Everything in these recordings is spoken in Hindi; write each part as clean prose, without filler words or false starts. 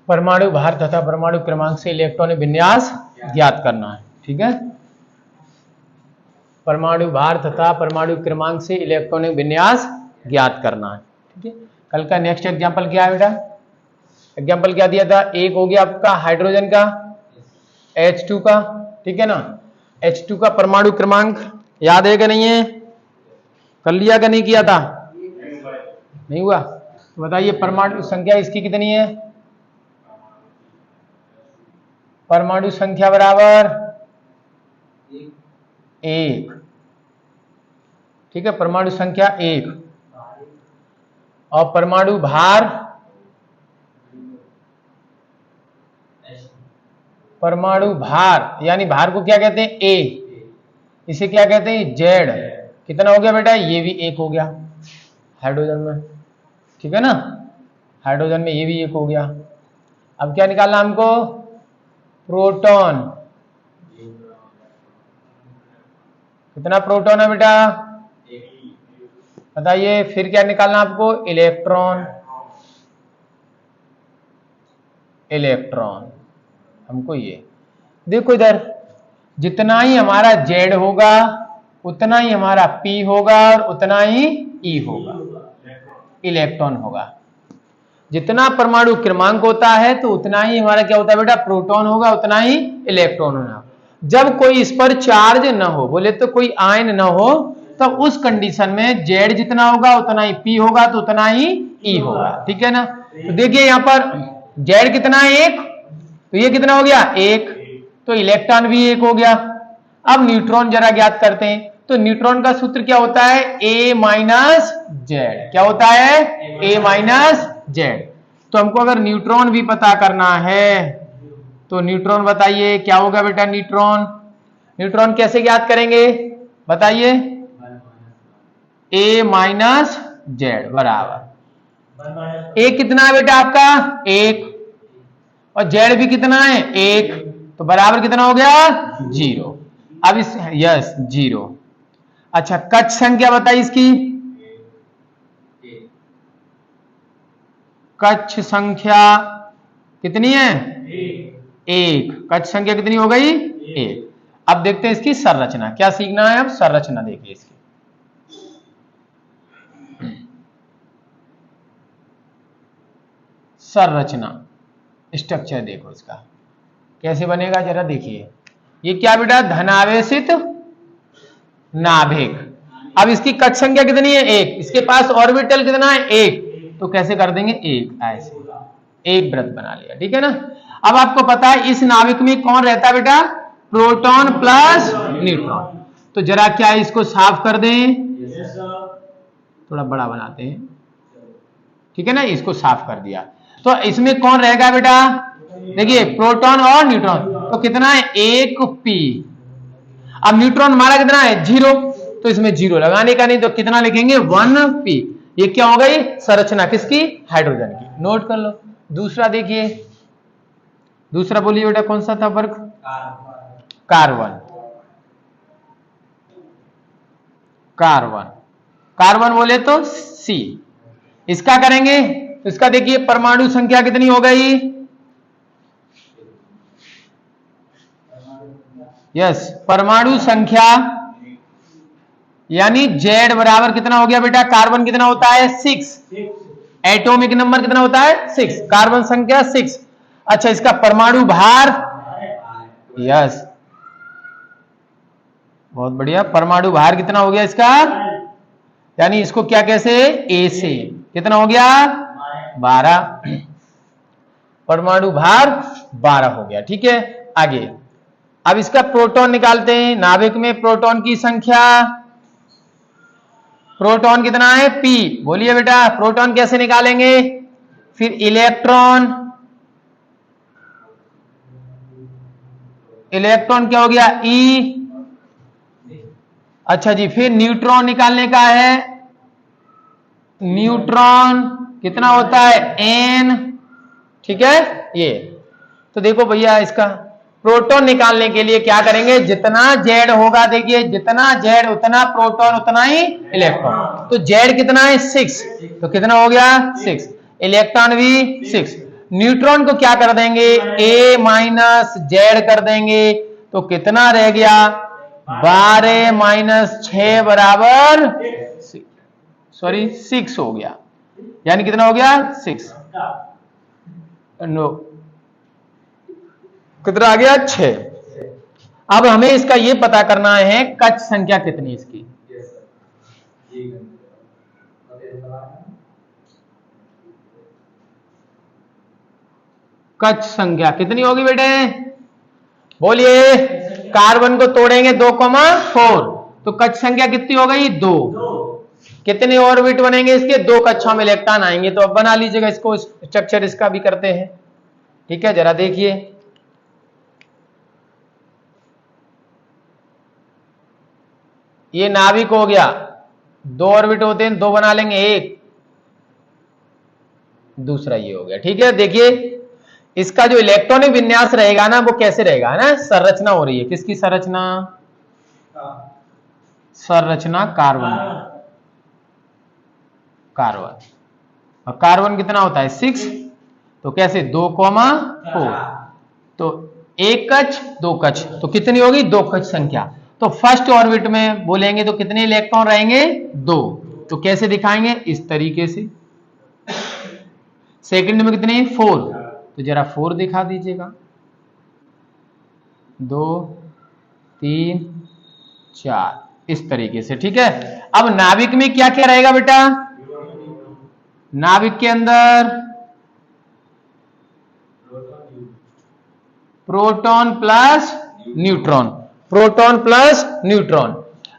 परमाणु भार तथा परमाणु क्रमांक से इलेक्ट्रॉनिक विन्यास ज्ञात करना है। ठीक है, परमाणु भार तथा परमाणु क्रमांक से इलेक्ट्रॉनिक विन्यास ज्ञात करना है। ठीक है, कल का नेक्स्ट एग्जांपल क्या है बेटा? एग्जांपल क्या दिया था? एक हो गया आपका हाइड्रोजन का H2 का, ठीक है ना। H2 का परमाणु क्रमांक याद है कि नहीं है? कर लिया कि नहीं किया था? नहीं हुआ तो बताइए परमाणु संख्या इसकी कितनी है? परमाणु संख्या बराबर 1। ठीक है, परमाणु संख्या 1 और परमाणु भार, परमाणु भार यानी भार को क्या कहते हैं? A, इसे क्या कहते हैं? Z। कितना हो गया बेटा? ये भी 1 हो गया हाइड्रोजन में। ठीक है ना, हाइड्रोजन में ये भी 1 हो गया। अब क्या निकालना हमको? प्रोटॉन। कितना प्रोटॉन है बेटा? बताइए। फिर क्या निकालना आपको? इलेक्ट्रॉन। इलेक्ट्रॉन हमको ये देखो इधर, जितना ही हमारा Z होगा उतना ही हमारा P होगा और उतना ही E होगा, इलेक्ट्रॉन होगा। जितना परमाणु क्रमांक होता है तो उतना ही हमारा क्या होता है बेटा? प्रोटॉन होगा, उतना ही इलेक्ट्रॉन होगा। जब कोई इस पर चार्ज न हो, बोले तो कोई आयन न हो, तो उस कंडीशन में Z जितना होगा उतना ही P होगा तो उतना ही E होगा। ठीक है ना। तो देखिए यहां पर Z कितना है? 1, तो ये कितना हो गया? 1, तो इलेक्ट्रॉन भी 1 हो गया। अब न्यूट्रॉन जरा ज्ञात करते हैं। तो न्यूट्रॉन का सूत्र क्या होता है? A minus Z. क्या होता है? A minus Z. तो हमको अगर न्यूट्रॉन भी पता करना है तो न्यूट्रॉन बताइए क्या होगा बेटा? न्यूट्रॉन, न्यूट्रॉन कैसे ज्ञात करेंगे बताइए? A माइनस जेड बराबर A कितना है बेटा आपका? 1, और Z भी कितना है? 1, तो बराबर कितना हो गया? 0। अब इस यस 0। अच्छा, कक्ष संख्या बताइए इसकी। कक्ष संख्या कितनी है? 1। कक्ष संख्या कितनी हो गई? 1। अब देखते हैं इसकी संरचना। क्या सीखना है अब? संरचना देखिए इसकी। संरचना, स्ट्रक्चर देखो इसका कैसे बनेगा जरा देखिए। ये क्या बेटा? धनावेशित नाभिक। अब इसकी कक्ष संख्या कितनी है? 1। इसके पास ऑर्बिटल कितना है? 1। तो कैसे कर देंगे? 1 ऐसे एक वृत्त बना लिया। ठीक है ना। अब आपको पता है इस नाभिक में कौन रहता है बेटा? Proton plus neutron. तो जरा क्या इसको साफ कर दें? थोड़ा बड़ा बनाते हैं। ठीक है ना, इसको साफ कर दिया। तो इसमें कौन रहेगा बेटा? देखिए प्रोटॉन और न्यूट्रॉन। तो कितना है? 1p। अब न्यूट्रॉन हमारा कितना है? 0, तो इसमें 0 लगाने का नहीं, तो कितना लिखेंगे? 1p। ये क्या हो गई? संरचना किसकी? हाइड्रोजन की। नोट कर लो। दूसरा देखिए, दूसरा बोलिए बेटा कौन सा था वर्ग? कार्बन। कार्बन, कार्बन बोले तो C। इसका करेंगे तो इसका देखिए परमाणु संख्या कितनी हो गई? यस, परमाणु संख्या यानी Z बराबर कितना हो गया बेटा? कार्बन कितना होता है? 6। एटॉमिक नंबर कितना होता है? 6। कार्बन संख्या 6। अच्छा, इसका परमाणु भार? यस, बहुत बढ़िया। परमाणु भार कितना हो गया इसका? यानी इसको क्या कैसे? A से कितना हो गया? 12। परमाणु भार 12 हो गया। ठीक है, आगे अब इसका प्रोटॉन निकालते हैं। नाभिक में प्रोटॉन की संख्या, प्रोटॉन कितना है? P। बोलिए बेटा प्रोटॉन कैसे निकालेंगे? फिर इलेक्ट्रॉन, इलेक्ट्रॉन क्या हो गया? E। अच्छा जी, फिर न्यूट्रॉन निकालने का है। न्यूट्रॉन कितना होता है? N। ठीक है, ये तो देखो भैया इसका प्रोटॉन निकालने के लिए क्या करेंगे? जितना Z होगा, देखिए जितना Z उतना प्रोटॉन उतना ही इलेक्ट्रॉन। तो Z कितना है? 6, तो कितना हो गया? 6। इलेक्ट्रॉन भी 6। न्यूट्रॉन को क्या कर देंगे, ए माइनस जेड कर देंगे, तो कितना रह गया, 12 माइनस 6 बराबर 6 हो गया, यानी कितना हो गया 6, नो कितना आ गया 6। अब हमें इसका ये पता करना है कक्ष संख्या कितनी इसकी, कक्ष संख्या कितनी होगी बेटे, बोलिए। कार्बन को तोड़ेंगे 2,4, तो कक्ष संख्या कितनी हो गई 2। कितने ऑर्बिट बनेंगे इसके, 2 कक्षों में इलेक्ट्रॉन आएंगे, तो अब बना लीजिएगा इसको, स्ट्रक्चर इसका भी करते हैं। ठीक है, जरा देखिए, ये नाभिक हो गया, 2 ऑर्बिट होते हैं, 2 बना लेंगे, एक दूसरा ये हो गया। ठीक है, देखिए इसका जो इलेक्ट्रॉनिक विन्यास रहेगा ना, वो कैसे रहेगा ना, संरचना हो रही है, किसकी संरचना, संरचना कार्बन, कार्बन, और कार्बन कितना होता है 6, तो कैसे 2,4, तो एक कक्ष 2 कक्ष, तो कितनी होगी 2 कक्ष संख्या। तो फर्स्ट ऑर्बिट में बोलेंगे तो कितने इलेक्ट्रॉन रहेंगे 2, तो कैसे दिखाएंगे इस तरीके से। सेकंड में कितने 4, तो जरा 4 दिखा दीजिएगा, 2 3 4 इस तरीके से। ठीक है, अब नाभिक में क्या क्या रहेगा बेटा, नाभिक के अंदर proton plus neutron, proton plus neutron.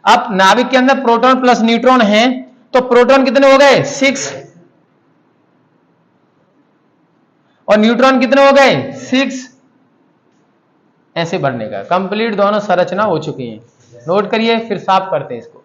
अब नाभिक के अंदर प्रोटॉन प्लस न्यूट्रॉन है, तो प्रोटॉन कितने हो गए 6 और न्यूट्रॉन कितने हो गए 6, ऐसे बढ़ने का कंप्लीट दोनों संरचना हो चुकी है। नोट करिए, फिर साफ करते हैं इसको।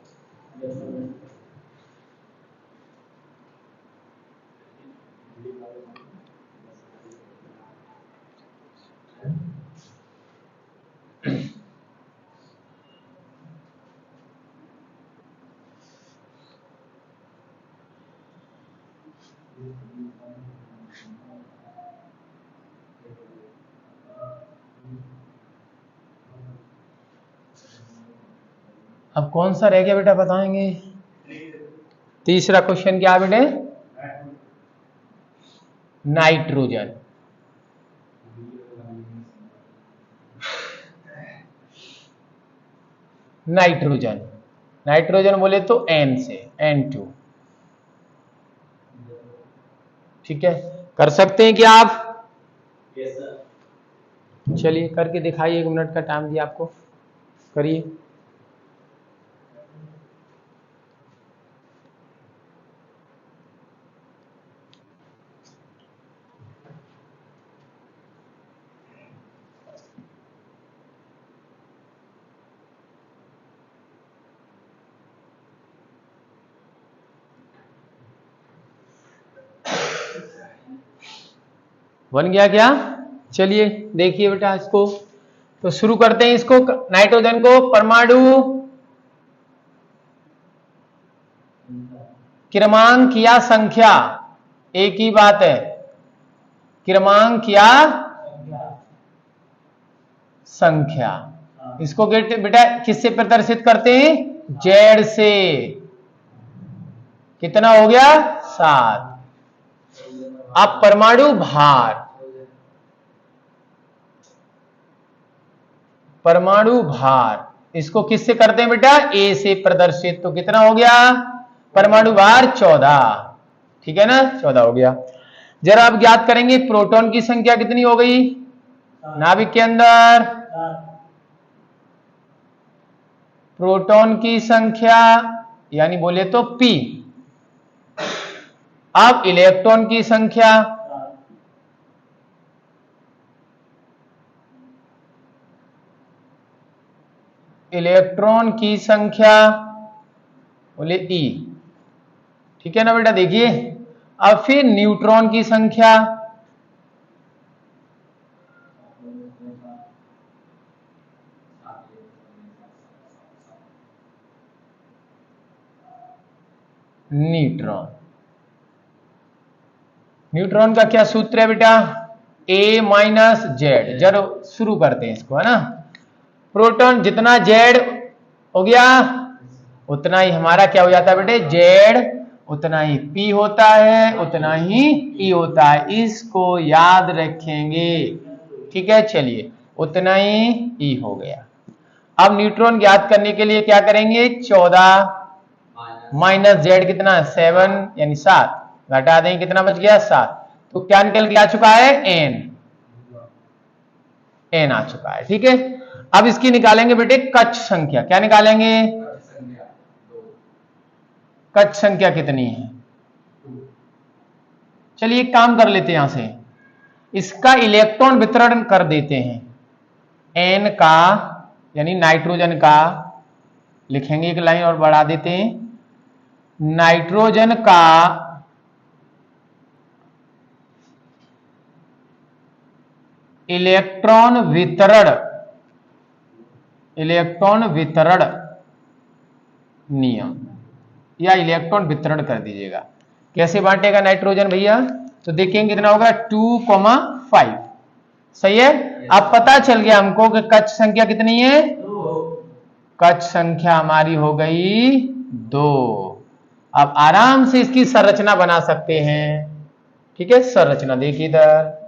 अब कौन सा रह गया बेटा, बताएंगे। तीसरा क्वेश्चन क्या बेटे, नाइट्रोजन। नाइट्रोजन, नाइट्रोजन बोले तो N से N2। ठीक है, कर सकते हैं क्या आप, चलिए करके दिखाइए, 1 मिनट का टाइम दिया आपको, करिए। बन गया क्या, चलिए देखिए बेटा इसको, तो शुरू करते हैं इसको। नाइट्रोजन को परमाणु क्रमांक या संख्या, एक ही बात है, क्रमांक या संख्या। इसको बेटा किससे प्रदर्शित करते हैं, जेड से। कितना हो गया 7। अब परमाणु भार, परमाणु भार इसको किससे करते हैं बेटा, ए से प्रदर्शित, तो कितना हो गया परमाणु भार 14। ठीक है ना, 14 हो गया। जरा अब ज्ञात करेंगे प्रोटॉन की संख्या कितनी हो गई नाभिक के अंदर, प्रोटॉन की संख्या यानी बोले तो P। अब इलेक्ट्रॉन की संख्या, इलेक्ट्रॉन की संख्या बोले E। ठीक है ना बेटा, देखिए अब फिर न्यूट्रॉन की संख्या, न्यूट्रॉन, न्यूट्रॉन का क्या सूत्र है बेटा, A माइनस जेड। जब शुरू करते हैं इसको, है ना, प्रोटॉन जितना जेड हो गया उतना ही हमारा क्या हो जाता है बेटे, जेड उतना ही पी होता है, उतना ही ई होता है। इसको याद रखेंगे, ठीक है। चलिए, उतना ही ई हो गया। अब न्यूट्रॉन ज्ञात करने के लिए क्या करेंगे, 14 माइनस जेड कितना, 7 यानी 7, घटा दें कितना बच गया, 7। तो क्या निकल के आ चुका है, एन आ चुका है, ठीक है। अब इसकी निकालेंगे बेटे कक्ष संख्या। क्या निकालेंगे, कक्ष संख्या कितनी है। चलिए एक काम कर लेते हैं, यहां से इसका इलेक्ट्रॉन वितरण कर देते हैं। एन का यानी नाइट्रोजन का लिखेंगे, एक लाइन और बढ़ा देते हैं, नाइट्रोजन का इलेक्ट्रॉन वितरण नियम, या इलेक्ट्रॉन वितरण कर दीजिएगा। कैसे बांटेगा नाइट्रोजन भैया, तो देखेंगे कितना होगा, 2,5। सही है। अब पता चल गया हमको कि कक्ष संख्या कितनी है, कक्ष संख्या हमारी हो गई 2। अब आराम से इसकी संरचना बना सकते हैं, ठीक है। संरचना देखिए इधर,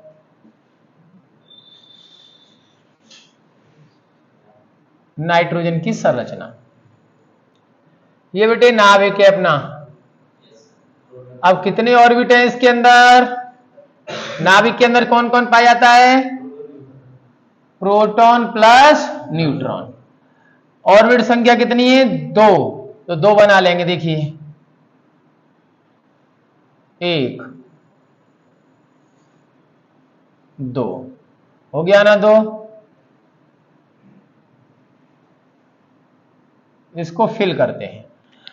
नाइट्रोजन की संरचना, ये बेटे नाभिक है अपना। अब कितने ऑर्बिट हैं इसके अंदर, नाभिक के अंदर कौन कौन पाया जाता है, प्रोटॉन प्लस न्यूट्रॉन। ऑर्बिट संख्या कितनी है, 2, तो 2 बना लेंगे। देखिए 1 2 हो गया ना, 2। इसको फिल करते हैं।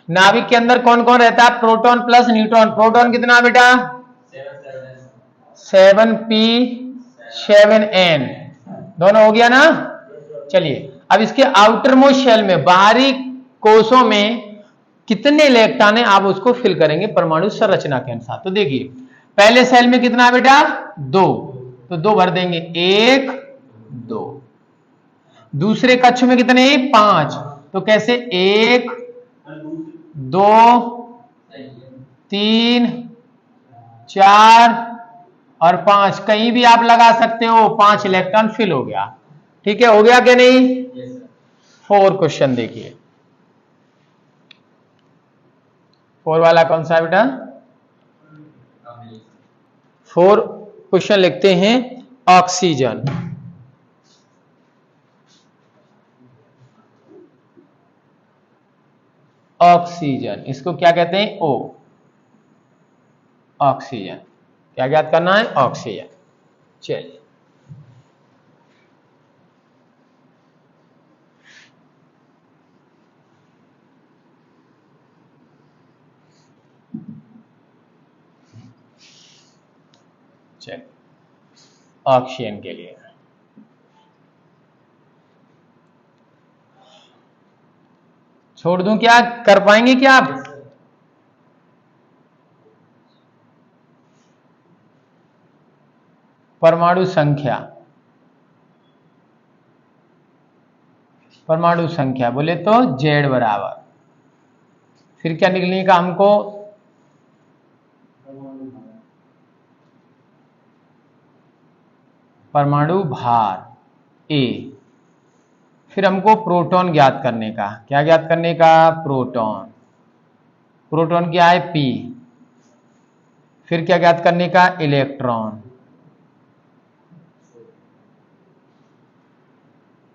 नाभिक के अंदर कौन कौन रहता है, प्रोटॉन प्लस न्यूट्रॉन। प्रोटॉन कितना बेटा, 7p 7n, दोनों हो गया ना। चलिए अब इसके आउटर मोस्ट शेल में, बाहरी कोषों में कितने इलेक्ट्रॉन है, आप उसको फिल करेंगे परमाणु संरचना के अनुसार। तो देखिए पहले सेल में कितना बेटा, 2, तो 2 भर देंगे, 1 2। दूसरे कक्ष में कितने, 5, तो कैसे 1 2 3 4 और 5, कहीं भी आप लगा सकते हो, 5 इलेक्ट्रॉन फिल हो गया, ठीक है। हो गया क्या नहीं। 4 क्वेश्चन देखिए, 4 वाला कौन सा है बेटा, 4 क्वेश्चन लिखते हैं, ऑक्सीजन। ऑक्सीजन इसको क्या कहते हैं, ओ, ऑक्सीजन। क्या ज्ञात करना है, ऑक्सीजन। चलिए चलिए ऑक्सीजन के लिए छोड़ दूं क्या, कर पाएंगे क्या आप, परमाणु संख्या, परमाणु संख्या बोले तो जेड बराबर, फिर क्या निकलने का हमको, परमाणु भार ए। फिर हमको प्रोटॉन ज्ञात करने का, क्या ज्ञात करने का, प्रोटॉन। प्रोटॉन क्या है, पी। फिर क्या ज्ञात करने का, इलेक्ट्रॉन,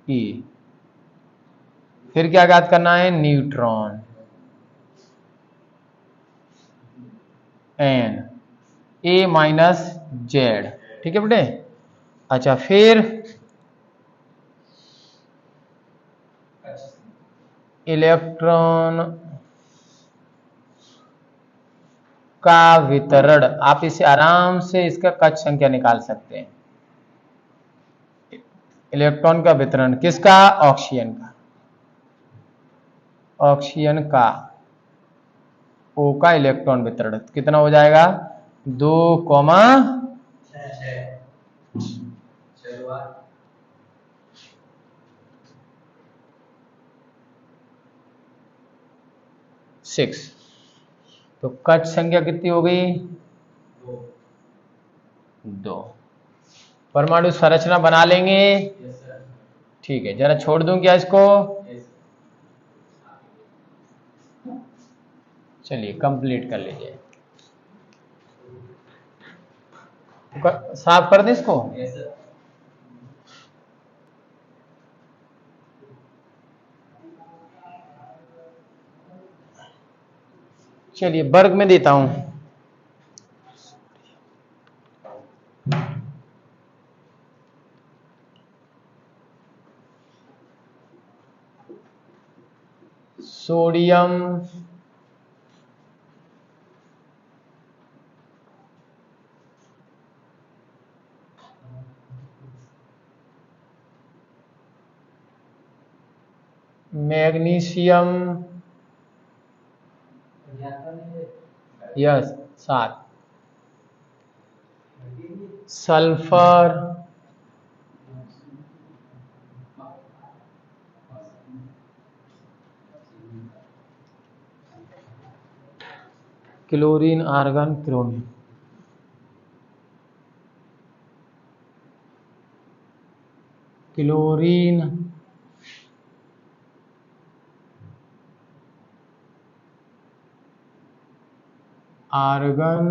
ई। फिर क्या ज्ञात करना है, न्यूट्रॉन, एन, ए माइनस जेड, ठीक है बेटे। अच्छा फिर इलेक्ट्रॉन का वितरण, आप इसे आराम से इसका कक्ष संख्या निकाल सकते हैं। इलेक्ट्रॉन का वितरण किसका, ऑक्सीजन का, ऑक्सीजन का, ओ का इलेक्ट्रॉन वितरण कितना हो जाएगा, 2,6। तो कट संख्या कितनी हो गई? 2। परमाणु संरचना बना लेंगे? ठीक है, जरा छोड़ दूं क्या इसको? चलिए कंप्लीट कर लीजिए। साफ कर दें इसको? चलिए वर्ग में देता हूं। Sodium magnesium yes 7, sulphur chlorine argon chromium. Chlorine argon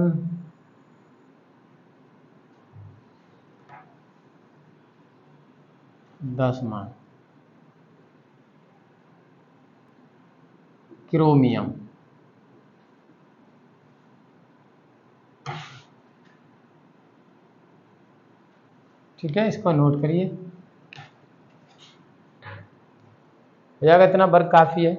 दसवां क्रोमियम। ठीक है, इसको नोट करिए। भैया इतना वर्ग काफी है।